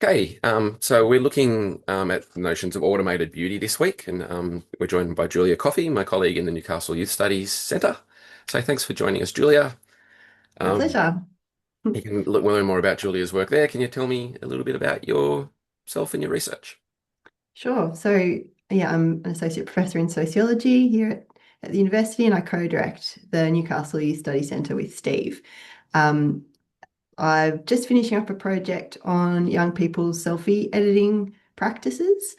Okay, so we're looking at the notions of automated beauty this week, and we're joined by Julia Coffey, my colleague in the Newcastle Youth Studies Centre. So thanks for joining us, Julia. My Um, pleasure. you can learn more about Julia's work there. Can you tell me a little bit about yourself and your research? Sure. Yeah, I'm an associate professor in sociology here at the university, and I co-direct the Newcastle Youth Study Centre with Steve. Um, I'm just finishing up a project on young people's selfie editing practices,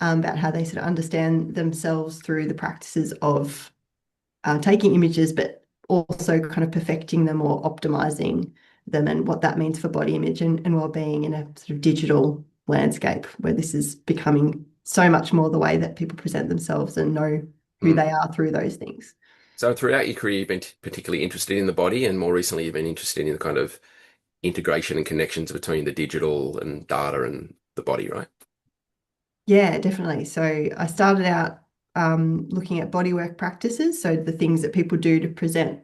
about how they sort of understand themselves through the practices of taking images, but also kind of perfecting them or optimizing them, and what that means for body image and well-being in a sort of digital landscape where this is becoming so much more the way that people present themselves and know who Mm. they are through those things. So throughout your career, you've been particularly interested in the body, and more recently, you've been interested in the kind of integration and connections between the digital and data and the body, right? Yeah, definitely. So I started out looking at bodywork practices, so the things that people do to present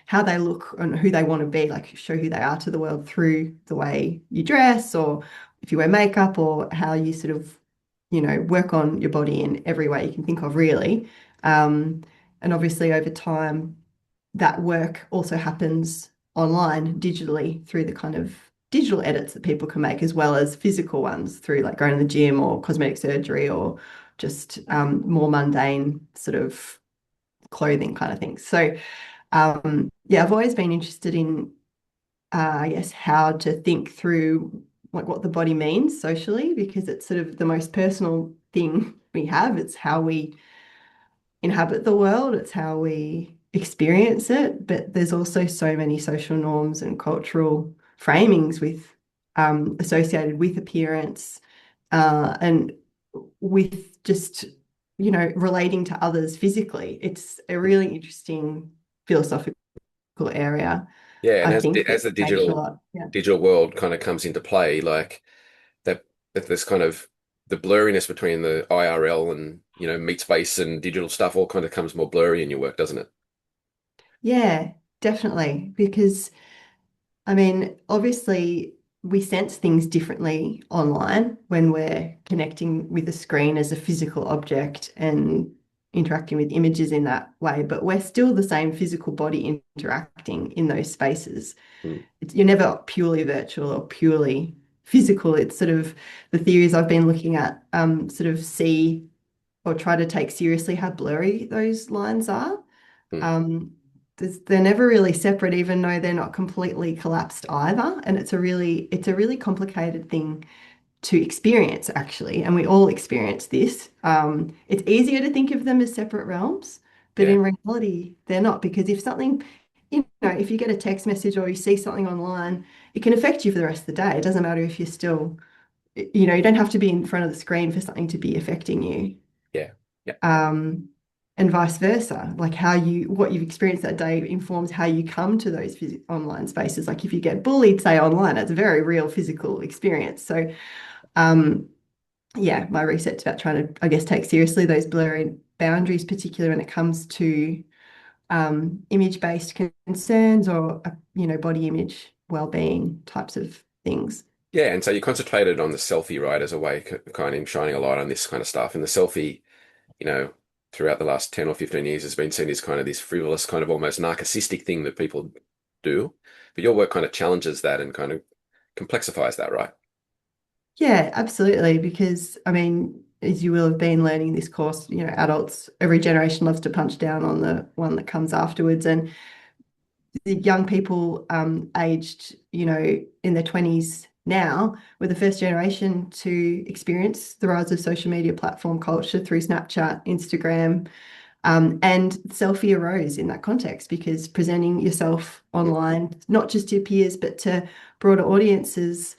how they look and who they want to be, like show who they are to the world through the way you dress, or if you wear makeup, or how you sort of, work on your body in every way you can think of, really. Um, and obviously, over time, that work also happens online, digitally, through the kind of digital edits that people can make, as well as physical ones through like going to the gym or cosmetic surgery or just more mundane sort of clothing kind of things. Yeah, I've always been interested in, I guess, how to think through like what the body means socially, because it's sort of the most personal thing we have. It's how we inhabit the world, it's how we experience it. But there's also so many social norms and cultural framings with associated with appearance, and with just, relating to others physically. It's a really interesting philosophical area, Yeah, and I think, as that the makes a digital lot. Yeah. digital world kind of comes into play, like that there's kind of the blurriness between the IRL and meat space and digital stuff all kind of comes more blurry in your work, doesn't it? Yeah, definitely. Because I mean, obviously, we sense things differently online when we're connecting with a screen as a physical object and interacting with images in that way, but we're still the same physical body interacting in those spaces. Mm. You're never purely virtual or purely physical. It's sort of the theories I've been looking at, sort of see or try to take seriously how blurry those lines are. Mm. Um, they're never really separate, even though they're not completely collapsed either. And it's a really complicated thing to experience, actually. And we all experience this. It's easier to think of them as separate realms, but Yeah, in reality, they're not. Because if something, if you get a text message or you see something online, it can affect you for the rest of the day. It doesn't matter if you're still, you don't have to be in front of the screen for something to be affecting you. yeah, yeah, um, and vice versa. Like what you've experienced that day informs how you come to those online spaces. Like if you get bullied, say online, it's a very real physical experience. Um, yeah, my research about trying to, I guess, take seriously those blurry boundaries, particularly when it comes to image-based concerns or, body image, well-being types of things. yeah. And so you concentrated on the selfie, right, as a way kind of shining a light on this kind of stuff. And the selfie, you know, throughout the last 10 or 15 years has been seen as kind of this frivolous, kind of almost narcissistic thing that people do. But your work kind of challenges that and kind of complexifies that, right? Yeah, absolutely. Because I mean, as you will have been learning this course, adults, every generation loves to punch down on the one that comes afterwards. And the young people aged, in their 20s now were the first generation to experience the rise of social media platform culture through Snapchat, Instagram, and selfie arose in that context, because presenting yourself Mm. online, not just to your peers, but to broader audiences,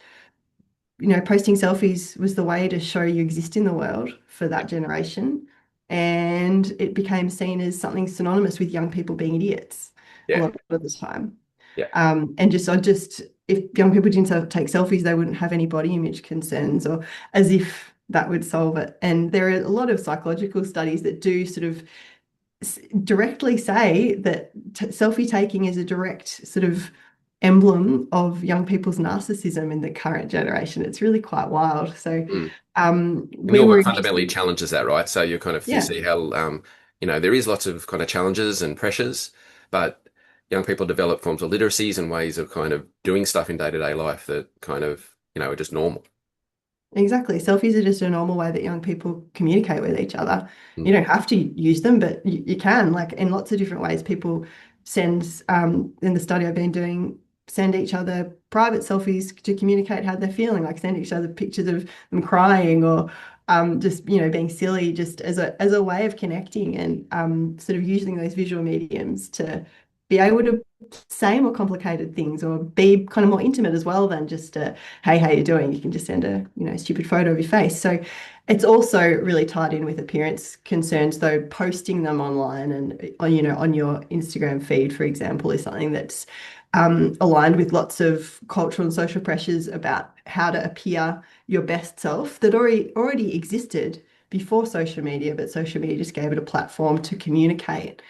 posting selfies was the way to show you exist in the world for Yeah, that generation. And it became seen as something synonymous with young people being idiots a yeah, lot of the time. yeah, And if young people didn't take selfies, they wouldn't have any body image concerns, or as if that would solve it. And there are a lot of psychological studies that do sort of directly say that selfie taking is a direct sort of emblem of young people's narcissism in the current generation. It's really quite wild. So Mm. And we your were work fundamentally interested. challenges that, right? So you kind of you Yeah, see how there is lots of kind of challenges and pressures, but young people develop forms of literacies and ways of kind of doing stuff in day-to-day life that kind of, are just normal. exactly. Selfies are just a normal way that young people communicate with each other. Mm. You don't have to use them, but you can, like in lots of different ways. People send, in the study I've been doing, send each other private selfies to communicate how they're feeling, like send each other pictures of them crying or just, being silly, just as a way of connecting and sort of using those visual mediums to be able to say more complicated things or be kind of more intimate as well than just hey, how you doing? You can just send a, stupid photo of your face. So it's also really tied in with appearance concerns, though posting them online and on your Instagram feed, for example, is something that's aligned with lots of cultural and social pressures about how to appear your best self that already existed before social media, but social media just gave it a platform to communicate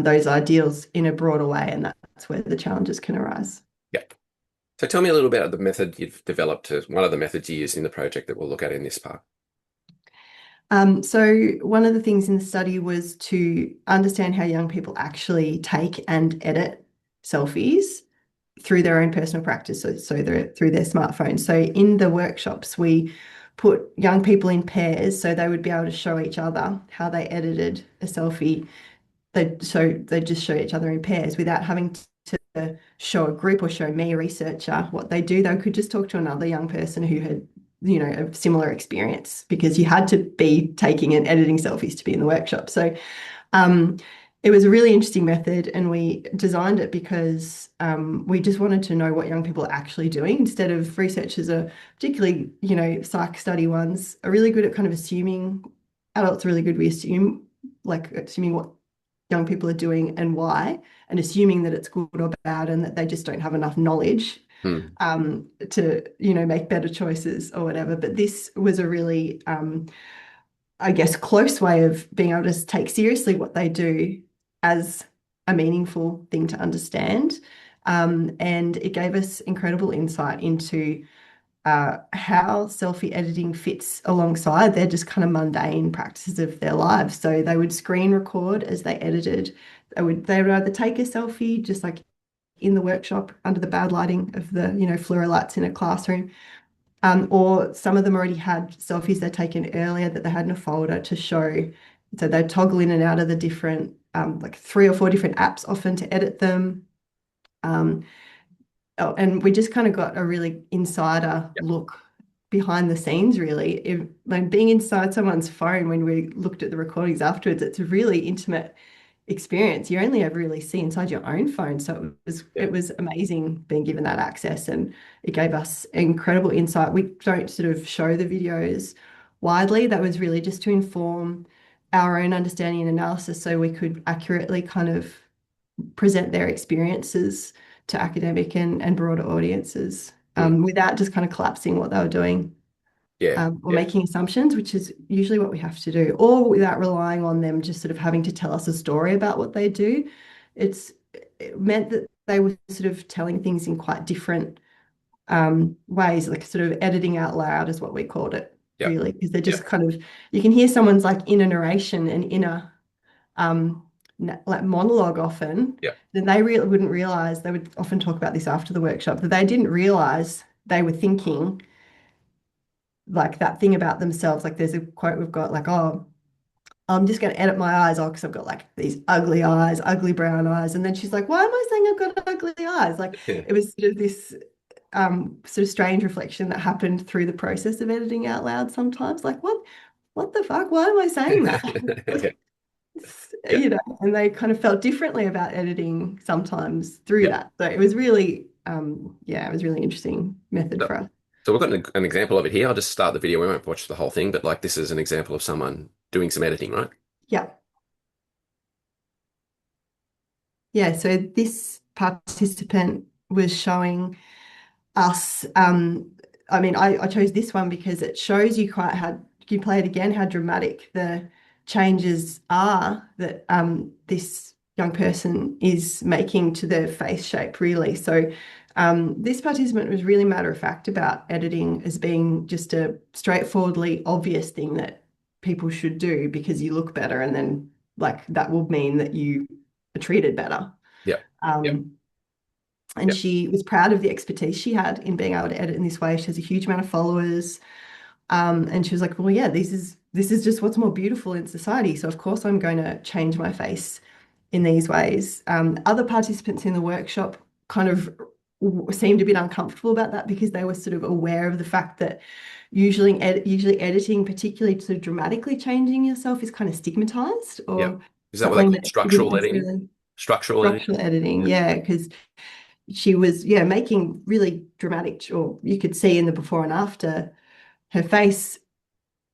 those ideals in a broader way, and that's where the challenges can arise. Yeah. So tell me a little about the method you've developed, one of the methods you used in the project that we'll look at in this part. So one of the things in the study was to understand how young people actually take and edit selfies through their own personal practice, so through their smartphones. So in the workshops, we put young people in pairs so they would be able to show each other how they edited a selfie. They just show each other in pairs without having to show a group or show me, a researcher, what they do. They could just talk to another young person who had, a similar experience because you had to be taking and editing selfies to be in the workshop. So um, it was a really interesting method, and we designed it because we just wanted to know what young people are actually doing instead of researchers are particularly, psych study ones are really good at kind of assuming. Adults are really good. We assume, like assuming what young people are doing and why, and assuming that it's good or bad and that they just don't have enough knowledge Hmm. to, make better choices or whatever. But this was a really, I guess, close way of being able to take seriously what they do as a meaningful thing to understand. And it gave us incredible insight into how selfie editing fits alongside their just kind of mundane practices of their lives. So they would screen record as they edited. They would either take a selfie just like in the workshop under the bad lighting of the fluoro lights in a classroom, or some of them already had selfies they'd taken earlier that they had in a folder to show. So they'd toggle in and out of the different like 3 or 4 different apps often to edit them. Um, Oh, and we just kind of got a really insider Yeah. look behind the scenes, really. Like being inside someone's phone when we looked at the recordings afterwards, it's a really intimate experience. You only ever really see inside your own phone. So Yeah. it was amazing being given that access, and it gave us incredible insight. We don't sort of show the videos widely. That was really just to inform our own understanding and analysis so we could accurately kind of present their experiences to academic and broader audiences Hmm. without just kind of collapsing what they were doing Yeah. or Yeah. making assumptions, which is usually what we have to do, or without relying on them just sort of having to tell us a story about what they do. It meant that they were sort of telling things in quite different ways, like sort of editing out loud is what we called it, Yeah. really, because they're Yeah. just kind of, you can hear someone's like inner narration and inner um, like monologue often, Yeah. then they really wouldn't realize, they would often talk about this after the workshop, that they didn't realize they were thinking like that thing about themselves. Like there's a quote we've got like, oh, I'm just going to edit my eyes off because I've got like these ugly eyes, ugly brown eyes. And then she's like, why am I saying I've got ugly eyes? Like Yeah. it was sort of this sort of strange reflection that happened through the process of editing out loud sometimes. Like, what the fuck? Why am I saying that? Yeah. Yeah. And they kind of felt differently about editing sometimes through Yeah. that. So it was really, yeah, it was really interesting method So, for us. so we've got an example of it here. I'll just start the video. We won't watch the whole thing, but like this is an example of someone doing some editing, right? Yeah. Yeah. So this participant was showing us, I mean, I chose this one because it shows you quite how, you play it again, how dramatic the changes are that this young person is making to their face shape, really. So This participant was really matter of fact about editing as being just a straightforwardly obvious thing that people should do because you look better, and then like that will mean that you are treated better. Yep. Yep. Um, and Yep. she was proud of the expertise she had in being able to edit in this way. She has a huge amount of followers. And she was like, well, yeah, this is just what's more beautiful in society. So of course I'm going to change my face in these ways. Other participants in the workshop kind of seemed a bit uncomfortable about that because they were sort of aware of the fact that usually editing, particularly sort of dramatically changing yourself, is kind of stigmatized Yep. or Is that what they something call that you wouldn't structural editing? necessarily Structural editing? structural editing. Yeah. Yeah, because she was, yeah, making really dramatic, or you could see in the before and after, her face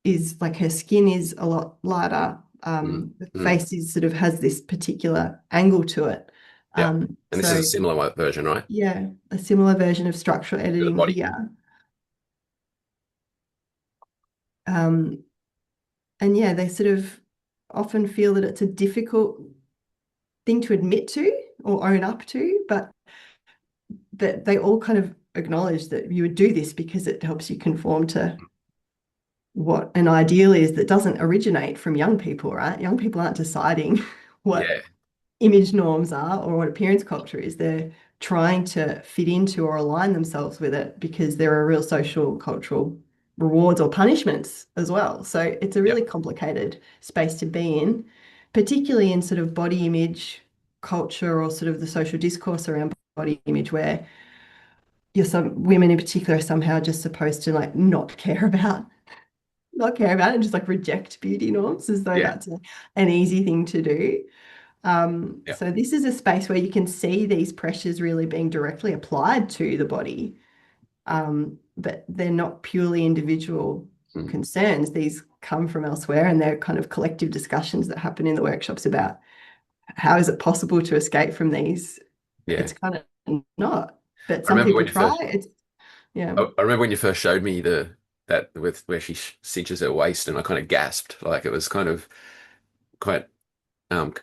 is like her skin is a lot lighter. Mm. The Mm. face is sort of has this particular angle to it. Yep. And this is a So similar version, right? yeah, a similar version of structural To the editing body. here. Um, and yeah, they sort of often feel that it's a difficult thing to admit to or own up to, but that they all kind of acknowledge that you would do this because it helps you conform to what an ideal is that doesn't originate from young people, right? Young people aren't deciding what Yeah. image norms are or what appearance culture is. They're trying to fit into or align themselves with it because there are real social, cultural rewards or punishments as well. So it's a Yep. really complicated space to be in, particularly in sort of body image culture or sort of the social discourse around body image, where you're some women in particular are somehow just supposed to like not care about it and just like reject beauty norms as though Yeah. that's an easy thing to do. Yep. So this is a space where you can see these pressures really being directly applied to the body, but they're not purely individual Mm. concerns. These come from elsewhere, and they're kind of collective discussions that happen in the workshops about how is it possible to escape from these. Yeah. It's kind of not, but I some remember people when you try. first It's yeah, I remember when you first showed me the that with where she cinches her waist, and I kind of gasped. Like it was kind of quite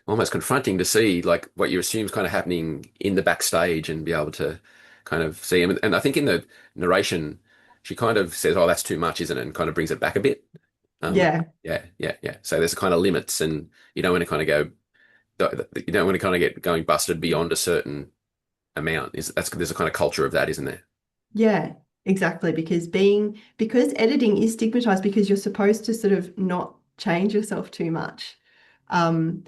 almost confronting to see like what you assume is kind of happening in the backstage and be able to kind of see. And I think in the narration, she kind of says, "Oh, that's too much, isn't it?" And kind of brings it back a bit. Um, yeah, yeah, yeah, yeah. So there's kind of limits, and you don't want to kind of go. You don't want to kind of get going busted beyond a certain amount. Is that's there's a kind of culture of that, isn't there? yeah, exactly. Because editing is stigmatized because you're supposed to sort of not change yourself too much. Um,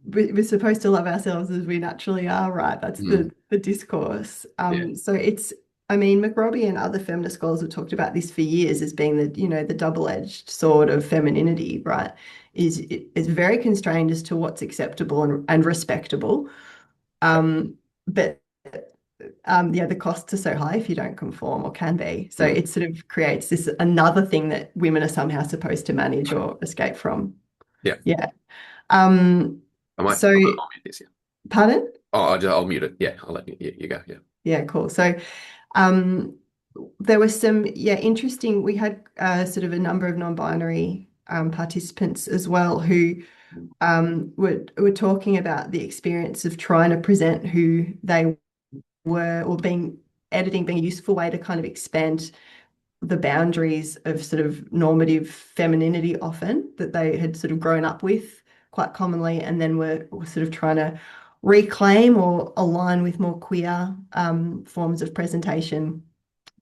we're supposed to love ourselves as we naturally are, right? That's Mm, the discourse. yeah, So it's, I mean, McRobbie and other feminist scholars have talked about this for years as being the, the double-edged sword of femininity, right? Is very constrained as to what's acceptable and respectable. But yeah, the costs are so high if you don't conform or can be. So mm, it sort of creates this another thing that women are somehow supposed to manage or escape from. yeah. Yeah. Um, so I'll mute this. Yeah. pardon? Oh, I'll mute it. Yeah, I'll let you go. Yeah. Yeah, cool. So um, there was some, yeah, interesting. We had sort of a number of non-binary participants as well who were talking about the experience of trying to present who they were, or being editing being a useful way to kind of expand the boundaries of sort of normative femininity often that they had sort of grown up with quite commonly, and then were sort of trying to reclaim or align with more queer forms of presentation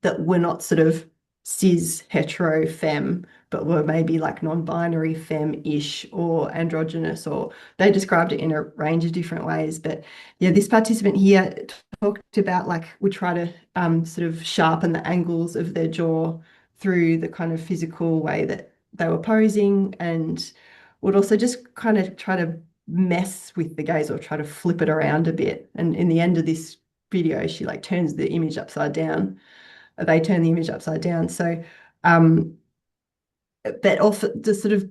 that were not sort of cis hetero femme, but were maybe like non-binary femme-ish or androgynous, or they described it in a range of different ways. But yeah, this participant here talked about like would try to sort of sharpen the angles of their jaw through the kind of physical way that they were posing, and would also just kind of try to mess with the gaze or try to flip it around a bit. And in the end of this video, she like turns the image upside down. They turn the image upside down. So, um, but also just sort of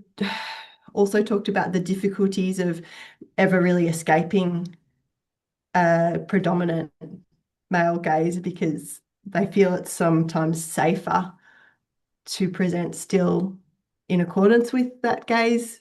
also talked about the difficulties of ever really escaping a predominant male gaze because they feel it's sometimes safer to present still in accordance with that gaze,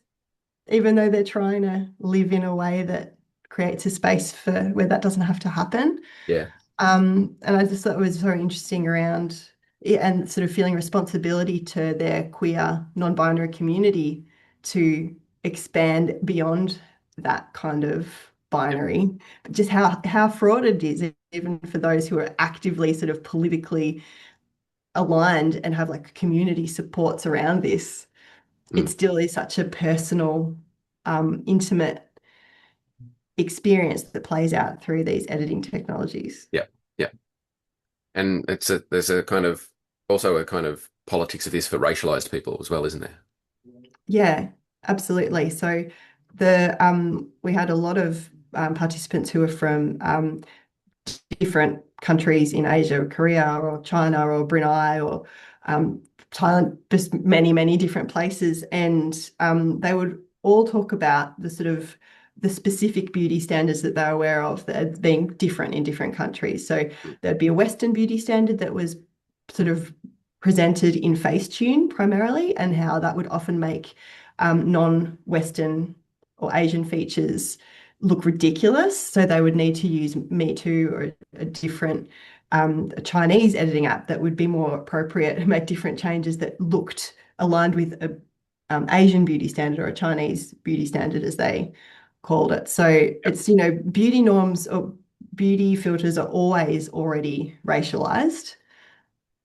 even though they're trying to live in a way that creates a space for where that doesn't have to happen. Yeah. And I just thought it was very interesting around it and sort of feeling responsibility to their queer non-binary community to expand beyond that kind of Yep. binary, but just how fraught it is, even for those who are actively sort of politically aligned and have like community supports around this. It Mm. still is such a personal, intimate experience that plays out through these editing technologies. Yep. Yep. And there's a kind of also a kind of politics of this for racialized people as well, isn't there? Yeah, absolutely. So we had a lot of participants who are from different countries in Asia, Korea or China or Brunei or Thailand, just many, many different places. And they would all talk about the sort of the specific beauty standards that they're aware of that are being different in different countries. So Mm. there'd be a Western beauty standard that was sort of presented in Facetune primarily, and how that would often make non-Western or Asian features look ridiculous. So they would need to use Me Too or a different a Chinese editing app that would be more appropriate and make different changes that looked aligned with a Asian beauty standard or a Chinese beauty standard, as they called it. So Yep. it's, beauty norms or beauty filters are always already racialized.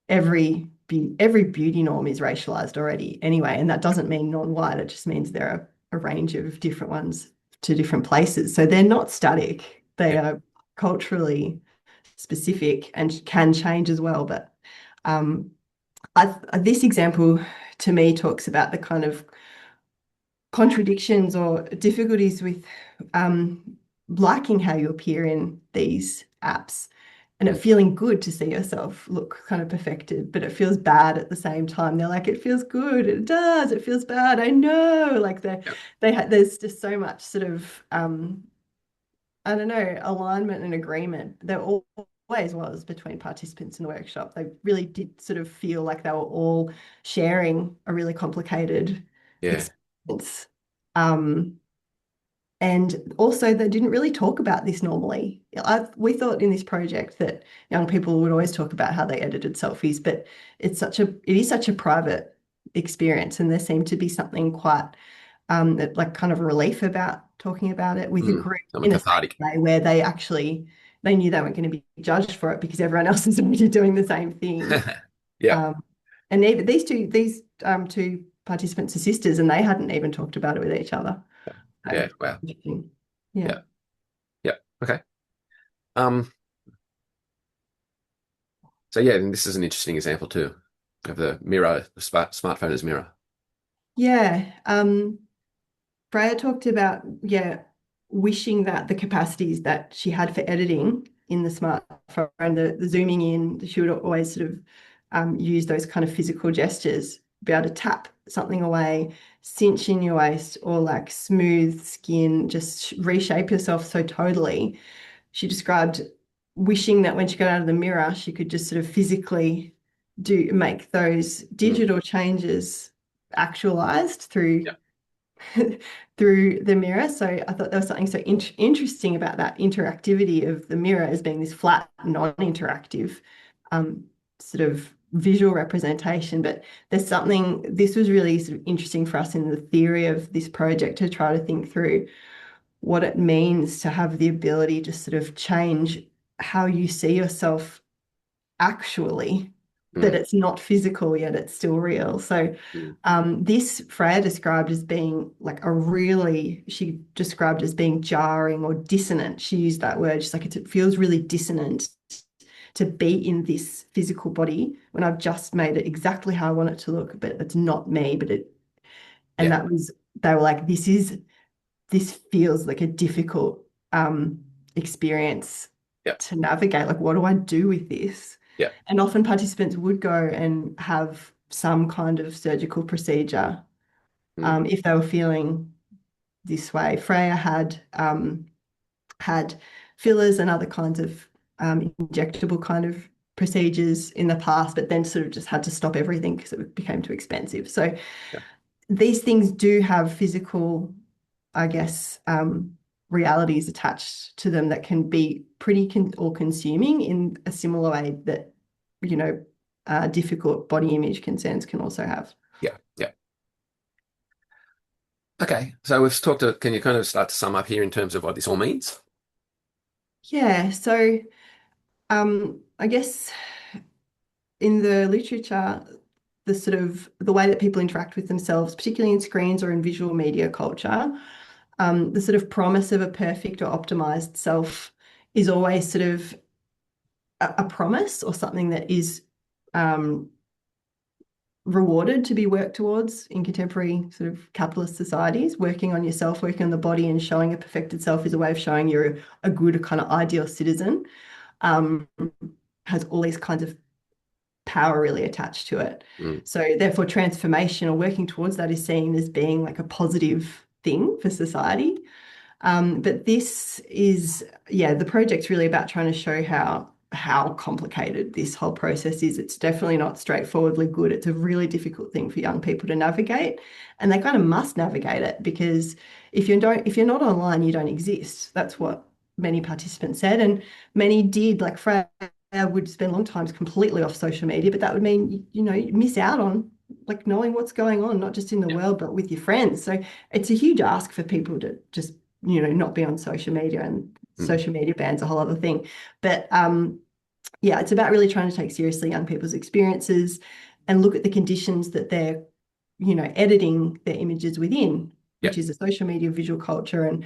Every beauty norm is racialized already anyway, and that doesn't mean non-white. It just means there are a range of different ones to different places. So they're not static. They Yep. are culturally specific and can change as well. But um, this example to me talks about the kind of contradictions or difficulties with liking how you appear in these apps and it Mm. feeling good to see yourself look kind of perfected, but it feels bad at the same time. They're like, it feels good, it does, it feels bad. I know, like Yep. there's just so much sort of I don't know, alignment and agreement. There always was between participants in the workshop. They really did sort of feel like they were all sharing a really complicated Yeah. experience. Um, and also, they didn't really talk about this normally. We thought in this project that young people would always talk about how they edited selfies, but it is such a private experience, and there seemed to be something quite like kind of a relief about talking about it with a Mm. group Something in a safe cathartic. way where they knew they weren't going to be judged for it because everyone else is already doing the same thing. Yeah. Um, and even these two participants are sisters, and they hadn't even talked about it with each other. So, Yeah. Wow. interesting. Yeah. Yeah. Yeah. Okay. Um, so yeah, and this is an interesting example too of the mirror, the smartphone as mirror. Yeah. Freya talked about, yeah, wishing that the capacities that she had for editing in the smartphone, the zooming in, she would always sort of use those kind of physical gestures, be able to tap something away, cinch in your waist, or like smooth skin, just reshape yourself so totally. She described wishing that when she got out of the mirror, she could just sort of physically make those Mm. digital changes actualized through Yeah. through the mirror. So I thought there was something so interesting about that interactivity of the mirror as being this flat, non-interactive um, sort of visual representation. But this was really sort of interesting for us in the theory of this project to try to think through what it means to have the ability to sort of change how you see yourself actually, that Mm. it's not physical yet it's still real. So Mm. this Freya described as being like she described as being jarring or dissonant. She used that word. She's like, it feels really dissonant to be in this physical body when I've just made it exactly how I want it to look, but it's not me. And Yeah. they were like, this feels like a difficult experience Yeah. to navigate. Like, what do I do with this? Yeah. And often participants would go and have some kind of surgical procedure Mm. if they were feeling this way. Freya had fillers and other kinds of injectable kind of procedures in the past, but then sort of just had to stop everything because it became too expensive. So Yeah. these things do have physical, I guess, realities attached to them that can be pretty all-consuming in a similar way that, difficult body image concerns can also have. Yeah. Yeah. Okay. So we've talked to, can you kind of start to sum up here in terms of what this all means? Yeah, so I guess in the literature, the way that people interact with themselves, particularly in screens or in visual media culture, the sort of promise of a perfect or optimized self is always sort of a promise or something that is um, rewarded to be worked towards in contemporary sort of capitalist societies. Working on yourself, working on the body, and showing a perfected self is a way of showing you're a good kind of ideal citizen. Um, has all these kinds of power really attached to it. Mm. So therefore, transformation or working towards that is seen as being like a positive thing for society. But this is, yeah, the project's really about trying to show how complicated this whole process is. It's definitely not straightforwardly good. It's a really difficult thing for young people to navigate, and they kind of must navigate it because if you're not online, you don't exist. That's what many participants said, and many did. Like Freya would spend long times completely off social media, but that would mean you miss out on like knowing what's going on, not just in the Yeah. world, but with your friends. So it's a huge ask for people to just not be on social media, and Mm. social media ban's a whole other thing. But yeah, it's about really trying to take seriously young people's experiences and look at the conditions that they're, editing their images within, Yeah. which is a social media visual culture and,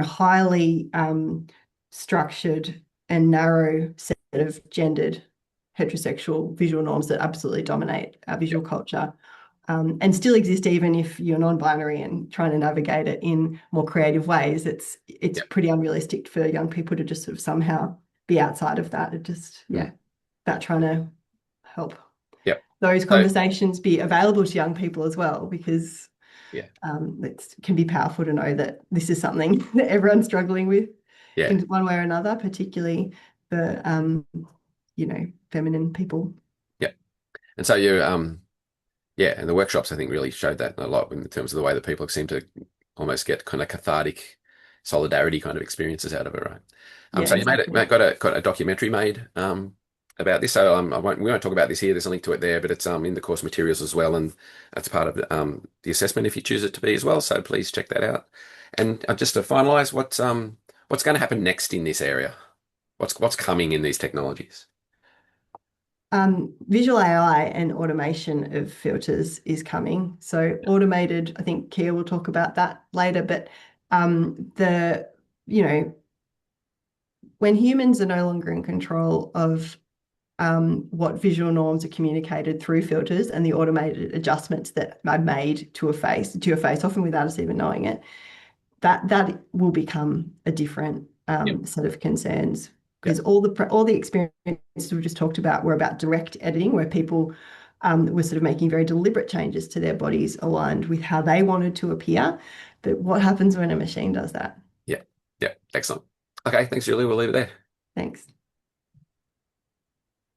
highly structured and narrow set of gendered heterosexual visual norms that absolutely dominate our Yeah. visual culture. And still exist even if you're non-binary and trying to navigate it in more creative ways. It's Yeah. pretty unrealistic for young people to just sort of somehow be outside of that. It just, Mm. yeah, about trying to help Yeah. those So, conversations be available to young people as well, because yeah. it can be powerful to know that this is something that everyone's struggling with Yeah. in one way or another, particularly for feminine people. Yeah. And so you, yeah, and the workshops I think really showed that a lot in terms of the way that people seem to almost get kind of cathartic solidarity kind of experiences out of it, right? Yeah, So you made it, exactly. got a documentary made about this. So we won't talk about this here. There's a link to it there, but it's in the course materials as well, and that's part of the assessment if you choose it to be as well. So please check that out. And just to finalise, what's going to happen next in this area? What's coming in these technologies? Visual AI and automation of filters is coming. So automated, I think Kia will talk about that later, but the, when humans are no longer in control of what visual norms are communicated through filters and the automated adjustments that are made to your face, often without us even knowing it, that will become a different Yep. set of concerns, Yeah. because all the experiences we just talked about were about direct editing, where people were sort of making very deliberate changes to their bodies aligned with how they wanted to appear. But what happens when a machine does that? Yeah. Yeah. Excellent. Okay. Thanks, Julie. We'll leave it there. Thanks.